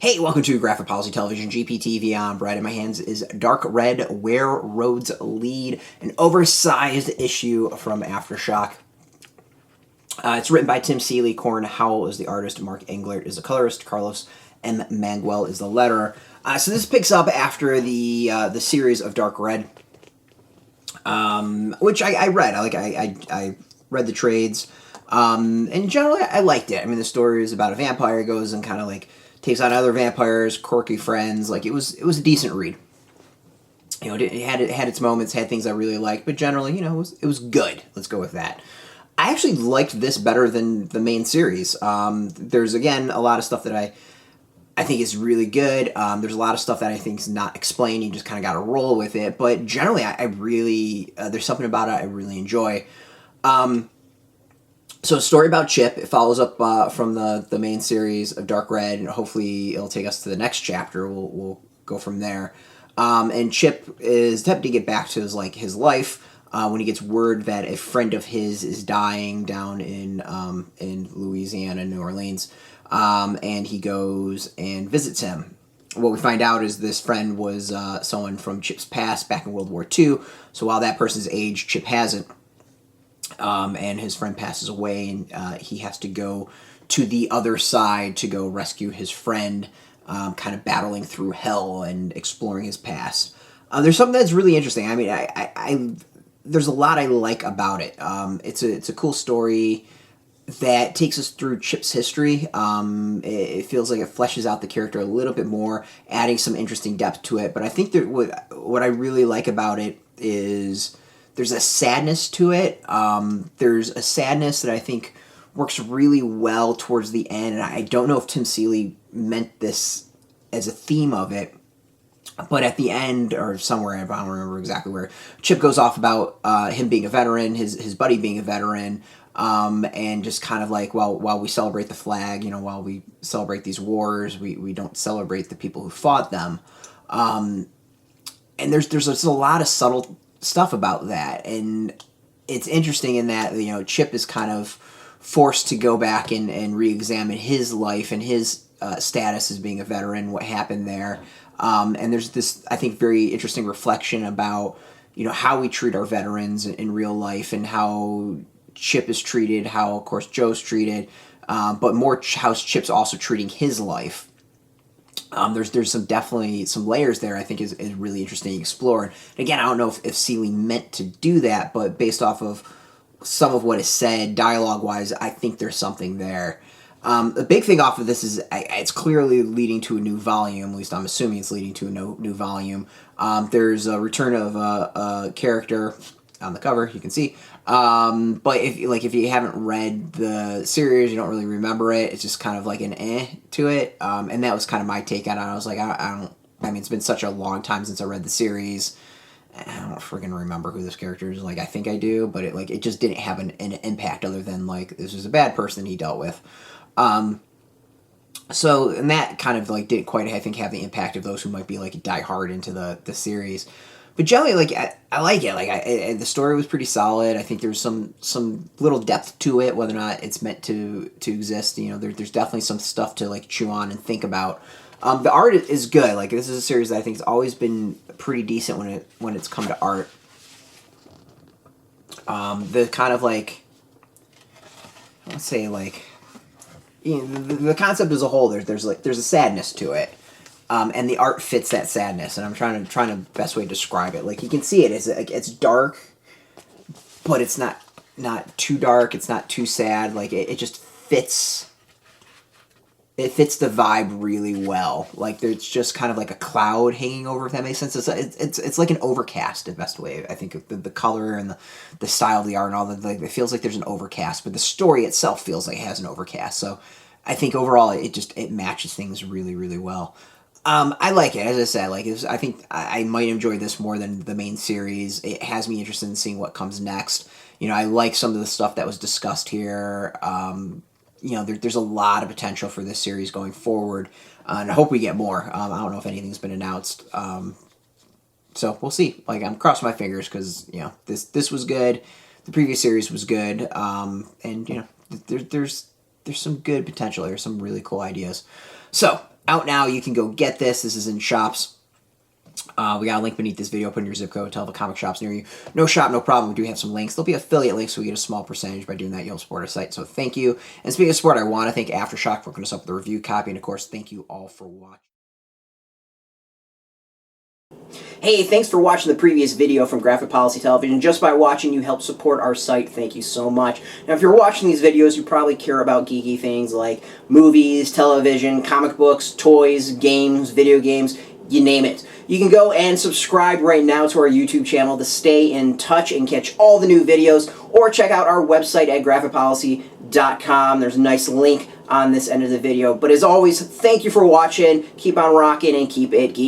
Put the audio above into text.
Hey, welcome to Graphic Policy Television, GPTV on Bread. In my hands is Dark Red, Where Roads Lead, an oversized issue from AfterShock. It's written by Tim Seeley. Corin Howell is the artist. Mark Englert is the colorist. Carlos M. Mangual is the letterer. So this picks up after the series of Dark Red, which I read. I read the trades, and generally I liked it. I mean, the story is about a vampire goes and kind of like takes on other vampires, quirky friends. Like it was a decent read. You know, it had its moments, had things I really liked, but generally, you know, it was good. Let's go with that. I actually liked this better than the main series. There's again a lot of stuff that I think is really good. There's a lot of stuff that I think is not explained. You just kind of got to roll with it. But generally, I really there's something about it I really enjoy. So a story about Chip. It follows up from the main series of Dark Red, and hopefully it'll take us to the next chapter. We'll go from there. And Chip is attempting to get back to his life when he gets word that a friend of his is dying down in Louisiana, New Orleans, and he goes and visits him. What we find out is this friend was someone from Chip's past back in World War II. So while that person's aged, Chip hasn't. And his friend passes away, and he has to go to the other side to go rescue his friend, kind of battling through hell and exploring his past. There's something that's really interesting. I mean, I there's a lot I like about it. It's a cool story that takes us through Chip's history. It feels like it fleshes out the character a little bit more, adding some interesting depth to it. But I think that what I really like about it is there's a sadness to it. There's a sadness that I think works really well towards the end. And I don't know if Tim Seeley meant this as a theme of it, but at the end, or somewhere, I don't remember exactly where, Chip goes off about him being a veteran, his buddy being a veteran, and just kind of like, while we celebrate the flag, you know, while we celebrate these wars, we don't celebrate the people who fought them. And there's just a lot of subtle stuff about that, and it's interesting in that, you know, Chip is kind of forced to go back and re-examine his life and his status as being a veteran, what happened there, and there's this, I think, very interesting reflection about, you know, how we treat our veterans in real life, and how Chip is treated, how, of course, Joe's treated, but more how Chip's also treating his life. There's definitely some layers there I think is really interesting to explore. And again, I don't know if Seeley meant to do that, but based off of some of what is said dialogue-wise, I think there's something there. The big thing off of this is it's clearly leading to a new volume. At least I'm assuming it's leading to a new volume. There's a return of a character on the cover, you can see. But if you haven't read the series, you don't really remember it. It's just kind of like an to it. And that was kind of my take on it. I was like, I mean, it's been such a long time since I read the series. I don't friggin' remember who this character is. Like, I think I do, but it just didn't have an impact other than, like, this was a bad person he dealt with. So, and that kind of, like, didn't quite, I think, have the impact of those who might be, like, die hard into the series. But generally, like, I like it. Like, the story was pretty solid. I think there's some little depth to it, whether or not it's meant to exist. You know, there's definitely some stuff to, like, chew on and think about. The art is good. Like, this is a series that I think has always been pretty decent when it's come to art. The kind of, like, let's say, like, you know, the concept as a whole, there's a sadness to it. And the art fits that sadness, and I'm trying to best way to describe it. Like, you can see it, it's dark, but it's not too dark, it's not too sad. Like, it just fits. It fits the vibe really well. Like, there's just kind of like a cloud hanging over, if that makes sense. It's like an overcast, the best way, I think, the color and the style of the art and all that. Like, it feels like there's an overcast, but the story itself feels like it has an overcast. So I think overall it matches things really, really well. I like it, as I said. Like, I think I might enjoy this more than the main series. It has me interested in seeing what comes next. You know, I like some of the stuff that was discussed here. You know, there's a lot of potential for this series going forward, and I hope we get more. I don't know if anything's been announced, so we'll see. Like, I'm crossing my fingers because, you know, this was good. The previous series was good, and, you know, there's some good potential here, some really cool ideas. So out now. You can go get this. This is in shops. We got a link beneath this video. Put in your zip code. Tell the comic shops near you. No shop, no problem. We do have some links. There'll be affiliate links, so we get a small percentage by doing that. You'll support our site, so thank you. And speaking of support, I want to thank AfterShock for hooking us up with a review copy. And, of course, thank you all for watching. Hey, thanks for watching the previous video from Graphic Policy Television. Just by watching, you help support our site. Thank you so much. Now, if you're watching these videos, you probably care about geeky things like movies, television, comic books, toys, games, video games, you name it. You can go and subscribe right now to our YouTube channel to stay in touch and catch all the new videos, or check out our website at graphicpolicy.com. There's a nice link on this end of the video. But as always, thank you for watching. Keep on rocking and keep it geeky.